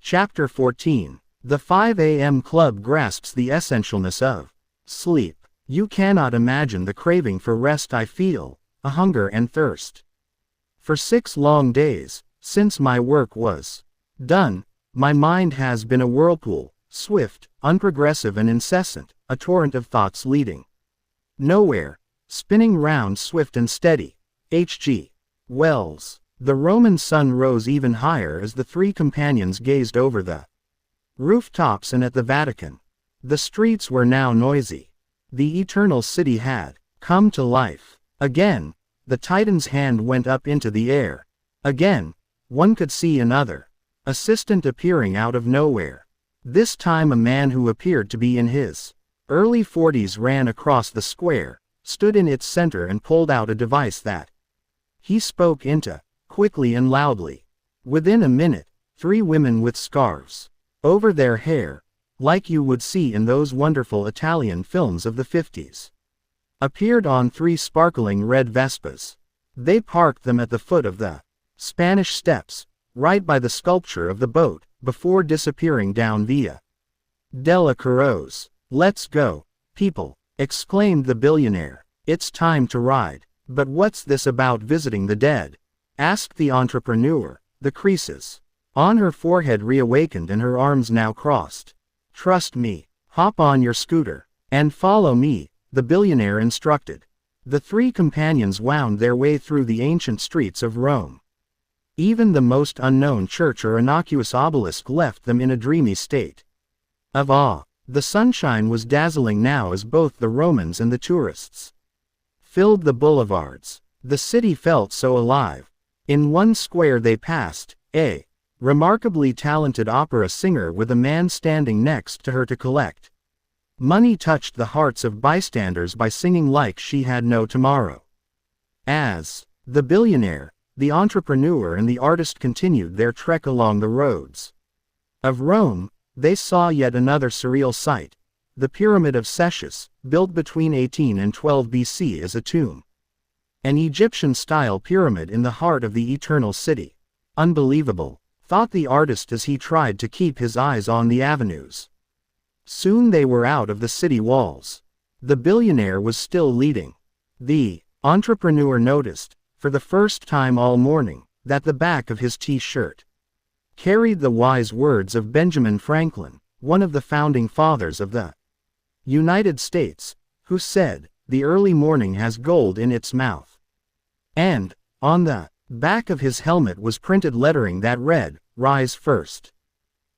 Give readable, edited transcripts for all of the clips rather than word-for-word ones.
Chapter 14. The 5 a.m. Club grasps the essentialness of sleep. You cannot imagine the craving for rest I feel, a hunger and thirst. For 6 long days, since my work was done, my mind has been a whirlpool, swift, unprogressive and incessant, a torrent of thoughts leading nowhere, spinning round swift and steady. H.G. Wells. The Roman sun rose even higher as the 3 companions gazed over the rooftops and at the Vatican. The streets were now noisy. The eternal city had come to life. Again, the Titan's hand went up into the air. Again, one could see another assistant appearing out of nowhere. This time a man who appeared to be in his early 40s ran across the square, stood in its center and pulled out a device that he spoke into, quickly and loudly. Within a minute, 3 women with scarves over their hair, like you would see in those wonderful Italian films of the 50s, appeared on 3 sparkling red Vespas. They parked them at the foot of the Spanish Steps, right by the sculpture of the boat, before disappearing down Via della Croce. "Let's go, people," exclaimed the billionaire. "It's time to ride." "But what's this about visiting the dead?" asked the entrepreneur, the creases on her forehead reawakened and her arms now crossed. "Trust me. Hop on your scooter and follow me," the billionaire instructed. The 3 companions wound their way through the ancient streets of Rome. Even the most unknown church or innocuous obelisk left them in a dreamy state of awe. The sunshine was dazzling now as both the Romans and the tourists filled the boulevards. The city felt so alive. In one square they passed a remarkably talented opera singer with a man standing next to her to collect money touched the hearts of bystanders by singing like she had no tomorrow. As the billionaire, the entrepreneur and the artist continued their trek along the roads of Rome, they saw yet another surreal sight. The Pyramid of Ctesias, built between 18 and 12 BC as a tomb. An Egyptian-style pyramid in the heart of the eternal city. Unbelievable, thought the artist as he tried to keep his eyes on the avenues. Soon they were out of the city walls. The billionaire was still leading. The entrepreneur noticed, for the first time all morning, that the back of his T-shirt carried the wise words of Benjamin Franklin, one of the founding fathers of the United States, who said, "The early morning has gold in its mouth." And, on the back of his helmet was printed lettering that read, "Rise first,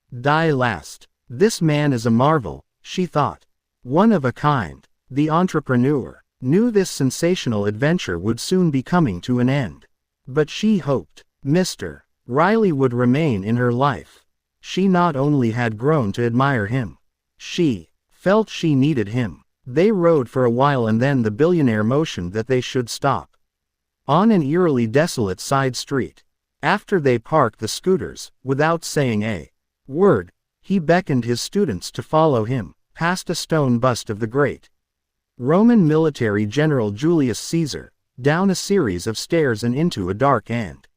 die last." This man is a marvel, she thought. One of a kind. The entrepreneur knew this sensational adventure would soon be coming to an end. But she hoped Mr. Riley would remain in her life. She not only had grown to admire him, she felt she needed him. They rode for a while and then the billionaire motioned that they should stop on an eerily desolate side street. After they parked the scooters, without saying a word, he beckoned his students to follow him, past a stone bust of the great Roman military general Julius Caesar, down a series of stairs and into a dark and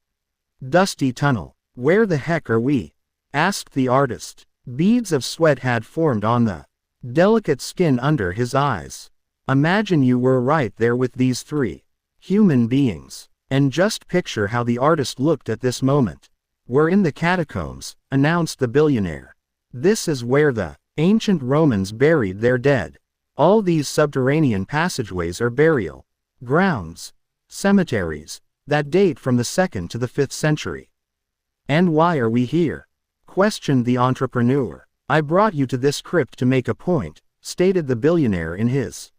dusty tunnel. "Where the heck are we?" asked the artist. Beads of sweat had formed on the delicate skin under his eyes. "Imagine you were right there with these 3 human beings. And just picture how the artist looked at this moment." "We're in the catacombs," announced the billionaire. "This is where the ancient Romans buried their dead. All these subterranean passageways are burial grounds, cemeteries, that date from the 2nd to the 5th century." "And why are we here?" questioned the entrepreneur. "I brought you to this crypt to make a point," stated the billionaire in his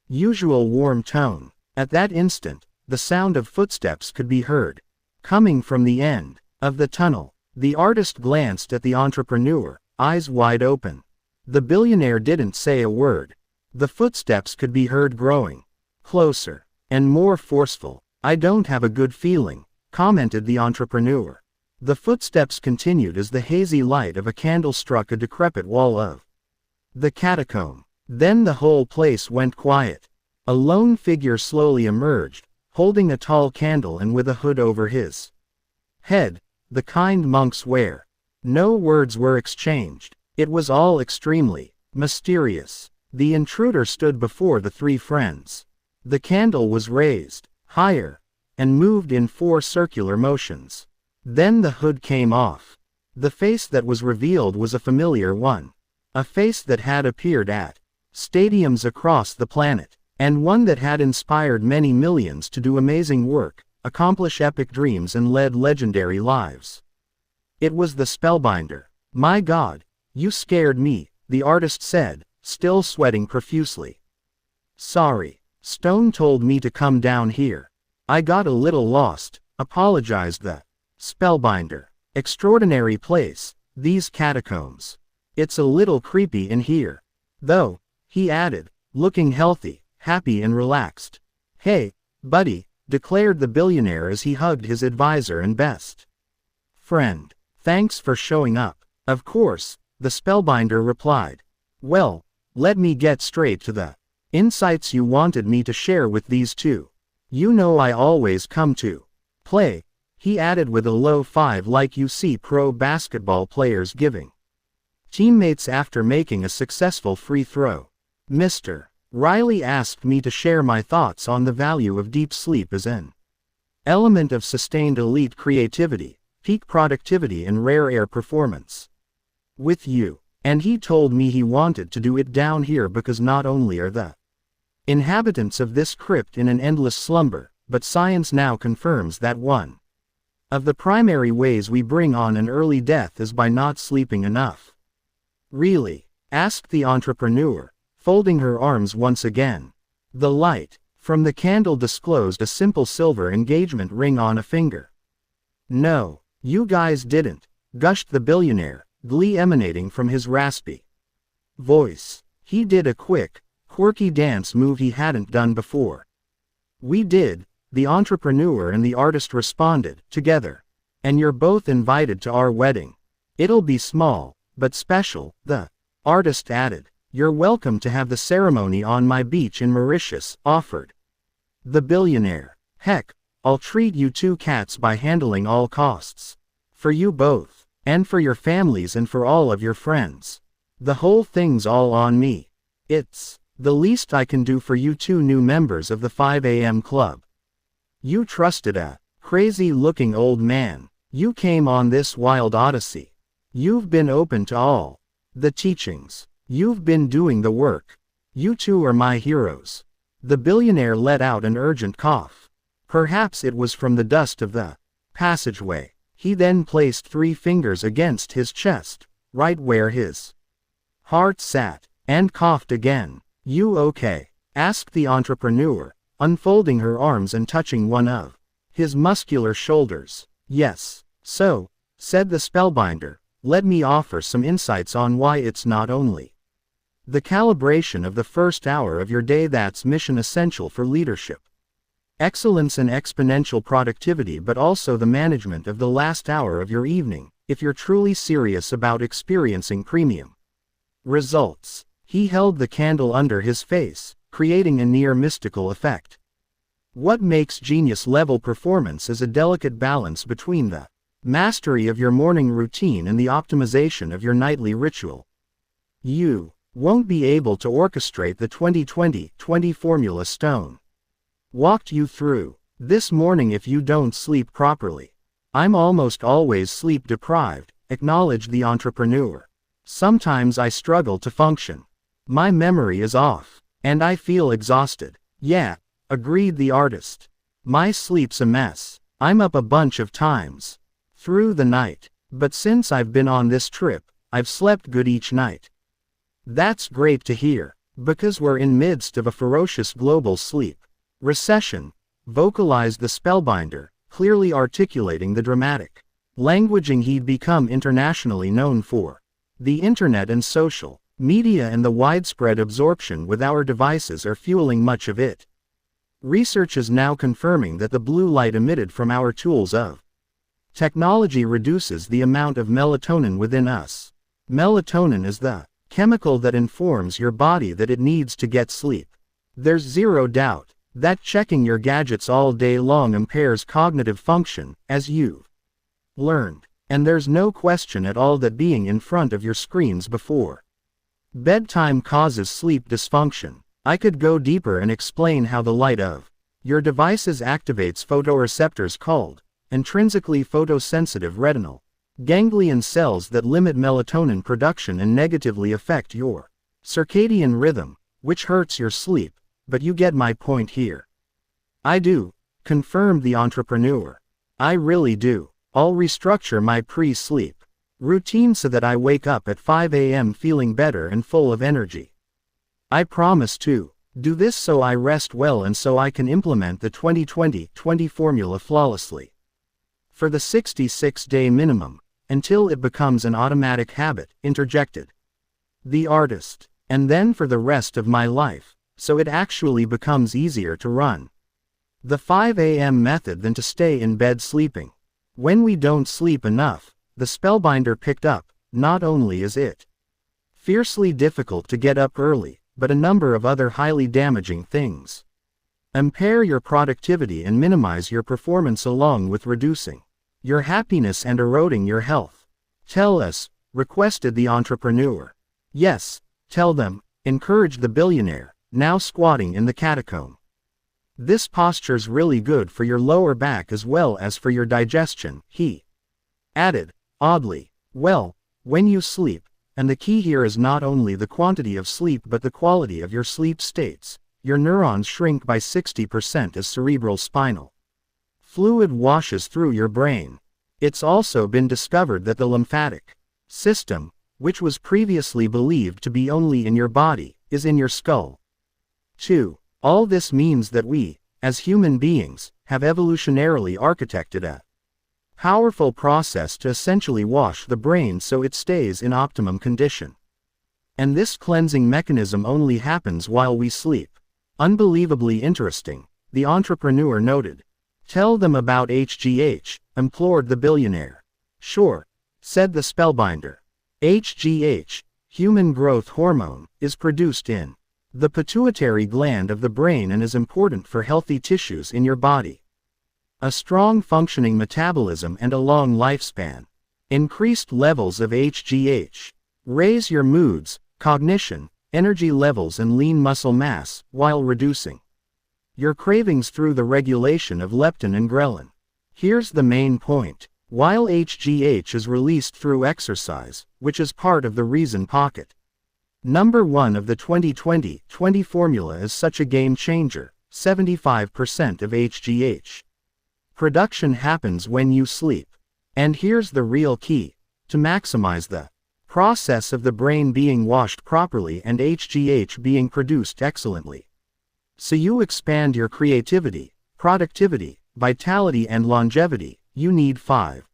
usual warm tone. At that instant, the sound of footsteps could be heard, coming from the end of the tunnel. The artist glanced at the entrepreneur, eyes wide open. The billionaire didn't say a word. The footsteps could be heard growing closer and more forceful. "I don't have a good feeling," commented the entrepreneur. The footsteps continued as the hazy light of a candle struck a decrepit wall of the catacomb. Then the whole place went quiet. A lone figure slowly emerged, holding a tall candle and with a hood over his head, the kind monks wear. No words were exchanged. It was all extremely mysterious. The intruder stood before the three friends. The candle was raised higher and moved in 4 circular motions. Then the hood came off. The face that was revealed was a familiar one. A face that had appeared at stadiums across the planet, and one that had inspired many millions to do amazing work, accomplish epic dreams and led legendary lives. It was the Spellbinder. "My God, you scared me," the artist said, still sweating profusely. "Sorry. Stone told me to come down here. I got a little lost," apologized the Spellbinder. "Extraordinary place, these catacombs. It's a little creepy in here. Though," he added, looking healthy, happy and relaxed. "Hey, buddy," declared the billionaire as he hugged his advisor and best friend. "Thanks for showing up." "Of course," the Spellbinder replied. "Well, let me get straight to the insights you wanted me to share with these two. You know I always come to play," he added with a low 5 like you see pro basketball players giving teammates after making a successful free throw. "Mr. Riley asked me to share my thoughts on the value of deep sleep as an element of sustained elite creativity, peak productivity and rare air performance with you. And he told me he wanted to do it down here because not only are the inhabitants of this crypt in an endless slumber, but science now confirms that one of the primary ways we bring on an early death is by not sleeping enough." "Really?" asked the entrepreneur, folding her arms once again. The light from the candle disclosed a simple silver engagement ring on a finger. "No, you guys didn't," gushed the billionaire, glee emanating from his raspy voice. He did a quick, quirky dance move he hadn't done before. "We did," the entrepreneur and the artist responded, together. "And you're both invited to our wedding. It'll be small, but special," the artist added. "You're welcome to have the ceremony on my beach in Mauritius," offered the billionaire. "Heck, I'll treat you 2 cats by handling all costs. For you both, and for your families and for all of your friends. The whole thing's all on me. It's the least I can do for you 2 new members of the 5 a.m. club. You trusted a crazy-looking old man. You came on this wild odyssey. You've been open to all the teachings. You've been doing the work. You 2 are my heroes." The billionaire let out an urgent cough. Perhaps it was from the dust of the passageway. He then placed 3 fingers against his chest, right where his heart sat, and coughed again. "You okay?" asked the entrepreneur, unfolding her arms and touching one of his muscular shoulders. "Yes. So," said the Spellbinder, "let me offer some insights on why it's not only the calibration of the first hour of your day that's mission essential for leadership, excellence and exponential productivity, but also the management of the last hour of your evening, if you're truly serious about experiencing premium results." He held the candle under his face, creating a near mystical effect. "What makes genius-level performance is a delicate balance between the mastery of your morning routine and the optimization of your nightly ritual. You won't be able to orchestrate the 20-20-20 formula Stone walked you through this morning if you don't sleep properly." "I'm almost always sleep deprived," acknowledged the entrepreneur. "Sometimes I struggle to function. My memory is off, and I feel exhausted." "Yeah," agreed the artist. "My sleep's a mess. I'm up a bunch of times through the night. But since I've been on this trip, I've slept good each night." "That's great to hear, because we're in midst of a ferocious global sleep recession," vocalized the Spellbinder, clearly articulating the dramatic languaging he'd become internationally known for. "The internet and social media and the widespread absorption with our devices are fueling much of it. Research is now confirming that the blue light emitted from our tools of technology reduces the amount of melatonin within us. Melatonin is the chemical that informs your body that it needs to get sleep. There's zero doubt that checking your gadgets all day long impairs cognitive function, as you've learned. And there's no question at all that being in front of your screens before bedtime causes sleep dysfunction. I could go deeper and explain how the light of your devices activates photoreceptors called intrinsically photosensitive retinal ganglion cells that limit melatonin production and negatively affect your circadian rhythm, which hurts your sleep, but you get my point here. I do, confirmed the entrepreneur. I really do. I'll restructure my pre-sleep routine so that I wake up at 5 a.m. feeling better and full of energy. I promise to do this so I rest well and so I can implement the 20-20-20 formula flawlessly. For the 66-day minimum, until it becomes an automatic habit, interjected the artist. And then for the rest of my life, so it actually becomes easier to run the 5 a.m. method than to stay in bed sleeping. When we don't sleep enough, the spellbinder picked up, not only is it fiercely difficult to get up early, but a number of other highly damaging things impair your productivity and minimize your performance along with reducing your happiness and eroding your health. Tell us, requested the entrepreneur. Yes, tell them, encouraged the billionaire, now squatting in the catacomb. This posture's really good for your lower back as well as for your digestion, he added, oddly. Well, when you sleep, and the key here is not only the quantity of sleep but the quality of your sleep states, your neurons shrink by 60% as cerebral spinal fluid washes through your brain. It's also been discovered that the lymphatic system, which was previously believed to be only in your body, is in your skull too. All this means that we, as human beings, have evolutionarily architected a powerful process to essentially wash the brain so it stays in optimum condition. And this cleansing mechanism only happens while we sleep. Unbelievably interesting, the entrepreneur noted. Tell them about HGH, implored the billionaire. Sure, said the spellbinder. HGH, human growth hormone, is produced in the pituitary gland of the brain and is important for healthy tissues in your body. A strong functioning metabolism and a long lifespan. Increased levels of HGH raise your moods, cognition, energy levels and lean muscle mass, while reducing your cravings through the regulation of leptin and ghrelin. Here's the main point. While HGH is released through exercise, which is part of the reason pocket, number 1 of the 20-20-20 formula is such a game changer. 75% of HGH production happens when you sleep. And here's the real key. To maximize the process of the brain being washed properly and HGH being produced excellently, so you expand your creativity, productivity, vitality and longevity, you need 5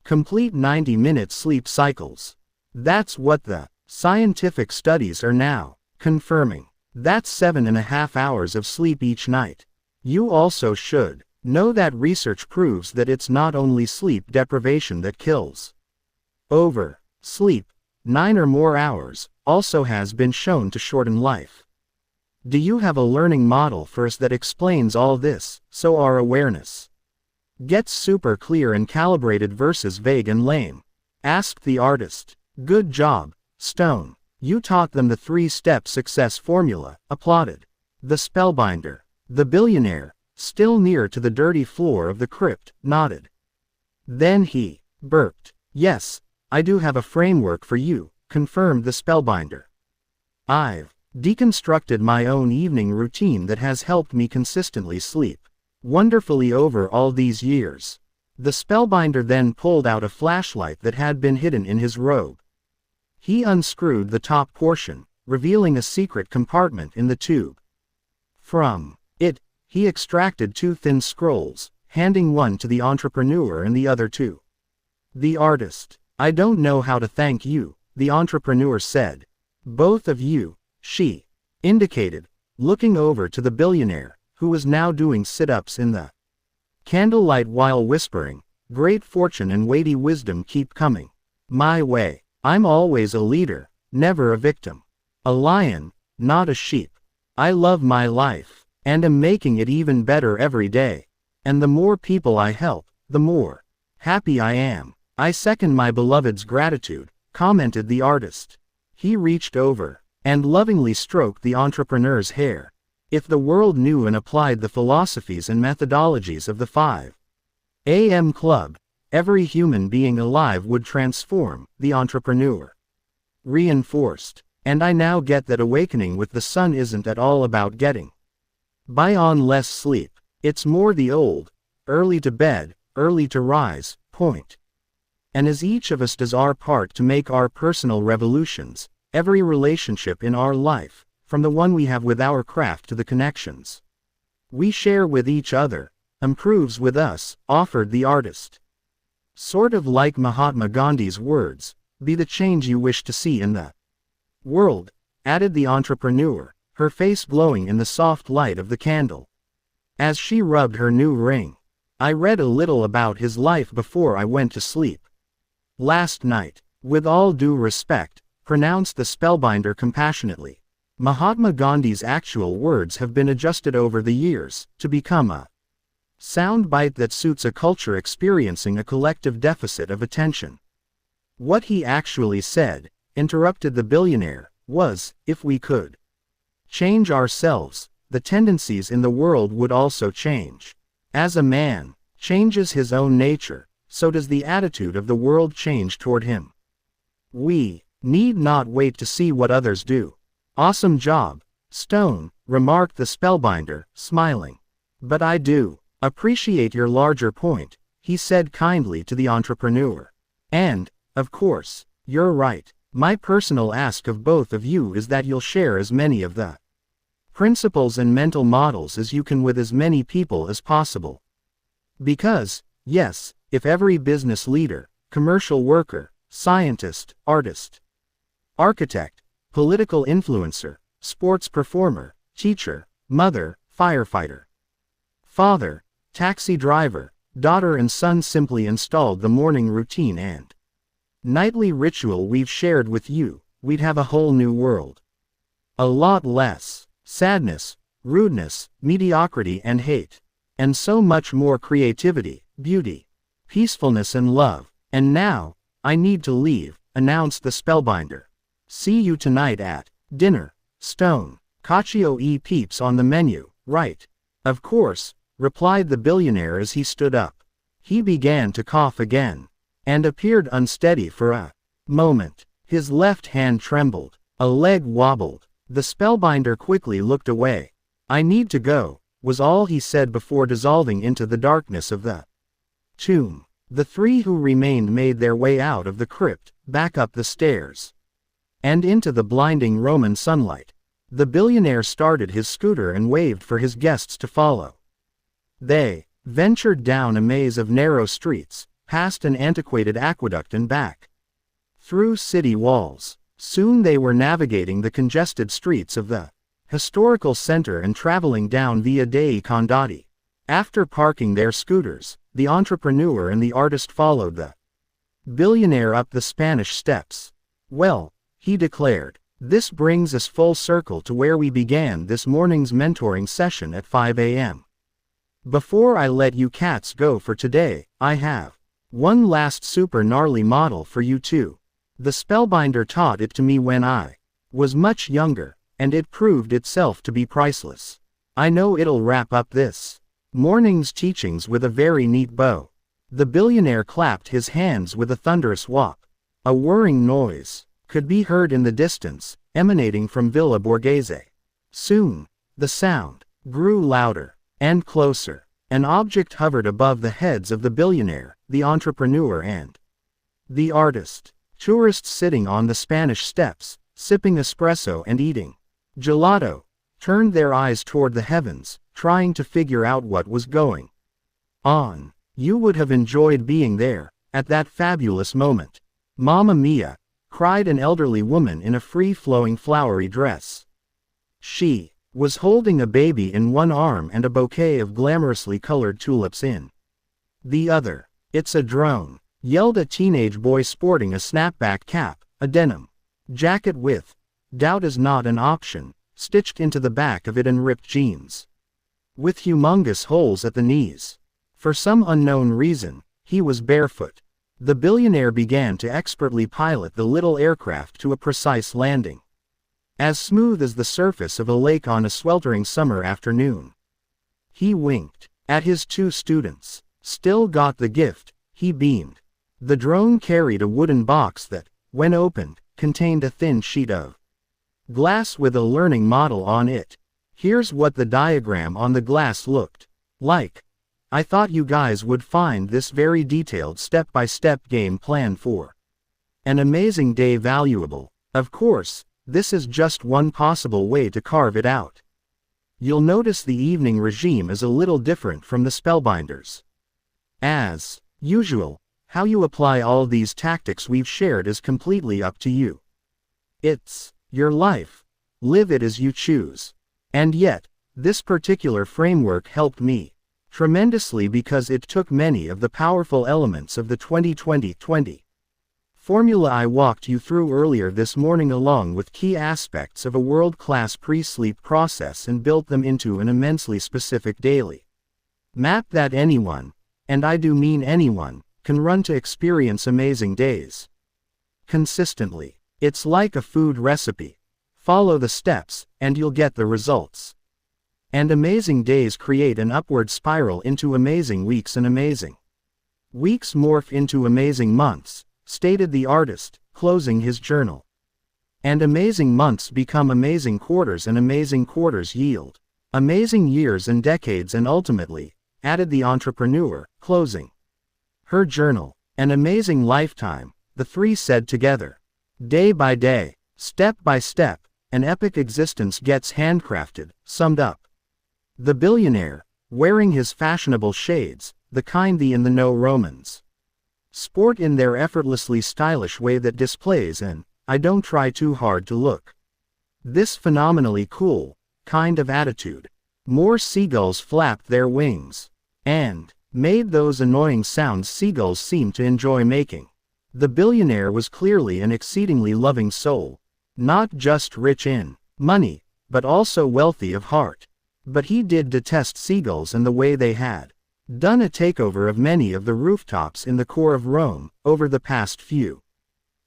complete 90-minute sleep cycles. That's what the scientific studies are now confirming. That's 7.5 hours of sleep each night. You also should know that research proves that it's not only sleep deprivation that kills. Sleep, 9 or more hours, also has been shown to shorten life. Do you have a learning model for us that explains all this, so our awareness gets super clear and calibrated versus vague and lame? Asked the artist. Good job, Stone. You taught them the 3-step success formula, applauded the spellbinder. The billionaire, still near to the dirty floor of the crypt, nodded. Then he burped. Yes, I do have a framework for you, confirmed the spellbinder. I've deconstructed my own evening routine that has helped me consistently sleep wonderfully over all these years. The spellbinder then pulled out a flashlight that had been hidden in his robe. He unscrewed the top portion, revealing a secret compartment in the tube. From it, he extracted 2 thin scrolls, handing one to the entrepreneur and the other to the artist. I don't know how to thank you, the entrepreneur said. Both of you, she indicated, looking over to the billionaire, who was now doing sit-ups in the candlelight while whispering, great fortune and weighty wisdom keep coming my way. I'm always a leader, never a victim. A lion, not a sheep. I love my life, and am making it even better every day. And the more people I help, the more happy I am. I second my beloved's gratitude, commented the artist. He reached over and lovingly stroked the entrepreneur's hair. If the world knew and applied the philosophies and methodologies of the 5 a.m. Club, every human being alive would transform, the entrepreneur reinforced. And I now get that awakening with the sun isn't at all about getting by on less sleep. It's more the old, early to bed, early to rise, point. And as each of us does our part to make our personal revolutions, every relationship in our life, from the one we have with our craft to the connections we share with each other, improves with us, offered the artist. Sort of like Mahatma Gandhi's words, be the change you wish to see in the world, added the entrepreneur, her face glowing in the soft light of the candle. As she rubbed her new ring, I read a little about his life before I went to sleep last night. With all due respect, pronounced the spellbinder compassionately, Mahatma Gandhi's actual words have been adjusted over the years, to become a soundbite that suits a culture experiencing a collective deficit of attention. What he actually said, interrupted the billionaire, was, if we could change ourselves, the tendencies in the world would also change. As a man changes his own nature, so does the attitude of the world change toward him. We need not wait to see what others do. Awesome job, Stone, remarked the spellbinder, smiling. But I do appreciate your larger point, he said kindly to the entrepreneur. And, of course, you're right. My personal ask of both of you is that you'll share as many of the principles and mental models as you can with as many people as possible. Because, yes, if every business leader, commercial worker, scientist, artist, architect, political influencer, sports performer, teacher, mother, firefighter, father, taxi driver, daughter and son simply installed the morning routine and nightly ritual we've shared with you, we'd have a whole new world. A lot less sadness, rudeness, mediocrity and hate. And so much more creativity, beauty, peacefulness and love. And now, I need to leave, announced the spellbinder. See you tonight at dinner, Stone. Cacio e peeps on the menu, right? Of course, replied the billionaire as he stood up. He began to cough again, and appeared unsteady for a moment. His left hand trembled, a leg wobbled. The spellbinder quickly looked away. I need to go, was all he said before dissolving into the darkness of the tomb. The 3 who remained made their way out of the crypt, back up the stairs, and into the blinding Roman sunlight. The billionaire started his scooter and waved for his guests to follow. They ventured down a maze of narrow streets, past an antiquated aqueduct and back through city walls. Soon they were navigating the congested streets of the historical center and traveling down Via dei Condotti. After parking their scooters, the entrepreneur and the artist followed the billionaire up the Spanish steps. Well, he declared, this brings us full circle to where we began this morning's mentoring session at 5 a.m. Before I let you cats go for today, I have one last super gnarly model for you too. The spellbinder taught it to me when I was much younger, and it proved itself to be priceless. I know it'll wrap up this morning's teachings with a very neat bow. The billionaire clapped his hands with a thunderous whop. A whirring noise could be heard in the distance, emanating from Villa Borghese. Soon, the sound grew louder and closer. An object hovered above the heads of the billionaire, the entrepreneur and the artist. Tourists sitting on the Spanish steps, sipping espresso and eating gelato, turned their eyes toward the heavens, trying to figure out what was going on. You would have enjoyed being there, at that fabulous moment. Mamma mia, cried an elderly woman in a free-flowing flowery dress. She was holding a baby in one arm and a bouquet of glamorously colored tulips in the other. It's a drone, yelled a teenage boy sporting a snapback cap, a denim jacket with doubt is not an option, stitched into the back of it and ripped jeans with humongous holes at the knees. For some unknown reason, he was barefoot. The billionaire began to expertly pilot the little aircraft to a precise landing. As smooth as the surface of a lake on a sweltering summer afternoon. He winked at his two students. Still got the gift, he beamed. The drone carried a wooden box that, when opened, contained a thin sheet of glass with a learning model on it. Here's what the diagram on the glass looked like. I thought you guys would find this very detailed step-by-step game plan for an amazing day valuable. Of course, this is just one possible way to carve it out. You'll notice the evening regime is a little different from the Spellbinders. As usual, how you apply all these tactics we've shared is completely up to you. It's your life. Live it as you choose. And yet, this particular framework helped me tremendously because it took many of the powerful elements of the 20-20-20 formula I walked you through earlier this morning along with key aspects of a world-class pre-sleep process and built them into an immensely specific daily map that anyone, and I do mean anyone, can run to experience amazing days consistently. It's like a food recipe. Follow the steps, and you'll get the results. And amazing days create an upward spiral into amazing weeks, and amazing weeks morph into amazing months, stated the artist, closing his journal. And amazing months become amazing quarters, and amazing quarters yield amazing years and decades, and ultimately, added the entrepreneur, closing her journal, an amazing lifetime, the three said together. Day by day, step by step, an epic existence gets handcrafted, summed up the billionaire, wearing his fashionable shades, the kind the in-the-know Romans sport in their effortlessly stylish way that displays an I don't try too hard to look this phenomenally cool kind of attitude. More seagulls flapped their wings and made those annoying sounds seagulls seem to enjoy making. The billionaire was clearly an exceedingly loving soul, not just rich in money, but also wealthy of heart. But he did detest seagulls and the way they had done a takeover of many of the rooftops in the core of Rome over the past few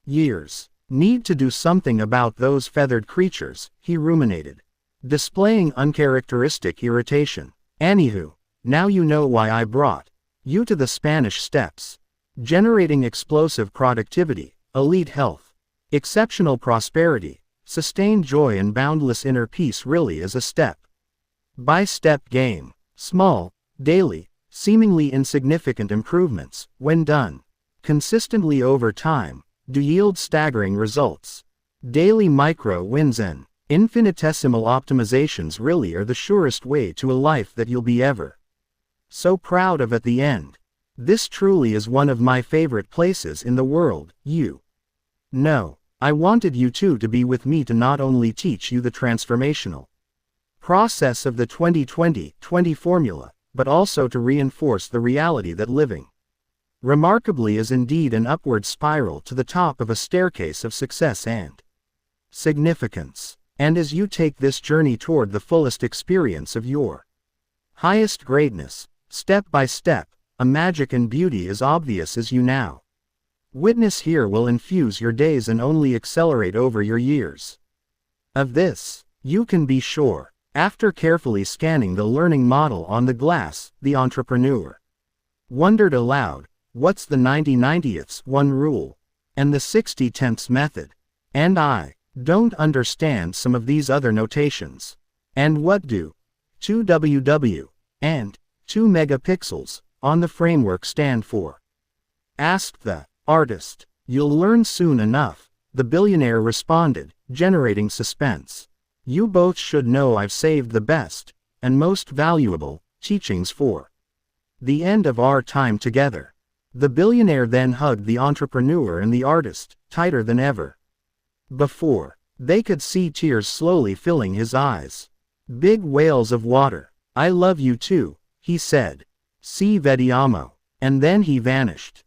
years. Need to do something about those feathered creatures, he ruminated, displaying uncharacteristic irritation. Anywho, now you know why I brought you to the Spanish Steps. Generating explosive productivity, elite health, exceptional prosperity, sustained joy and boundless inner peace really is a step-by-step game. Small, daily, seemingly insignificant improvements, when done consistently over time, do yield staggering results. Daily micro wins and infinitesimal optimizations really are the surest way to a life that you'll be ever so proud of at the end. This truly is one of my favorite places in the world, you know. I wanted you two to be with me to not only teach you the transformational process of the 20-20-20 formula, but also to reinforce the reality that living remarkably is indeed an upward spiral to the top of a staircase of success and significance. And as you take this journey toward the fullest experience of your highest greatness, step by step, a magic and beauty as obvious as you now witness here will infuse your days and only accelerate over your years. Of this, you can be sure. After carefully scanning the learning model on the glass, the entrepreneur wondered aloud, what's the 90/90ths one rule? And the 60/10ths method? And I don't understand some of these other notations. And what do 2WW and 2 megapixels on the framework stand for? Asked the artist. You'll learn soon enough, the billionaire responded, generating suspense. You both should know I've saved the best and most valuable teachings for the end of our time together. The billionaire then hugged the entrepreneur and the artist, tighter than ever before. They could see tears slowly filling his eyes. Big whales of water. I love you too, he said. Si vediamo. And then he vanished.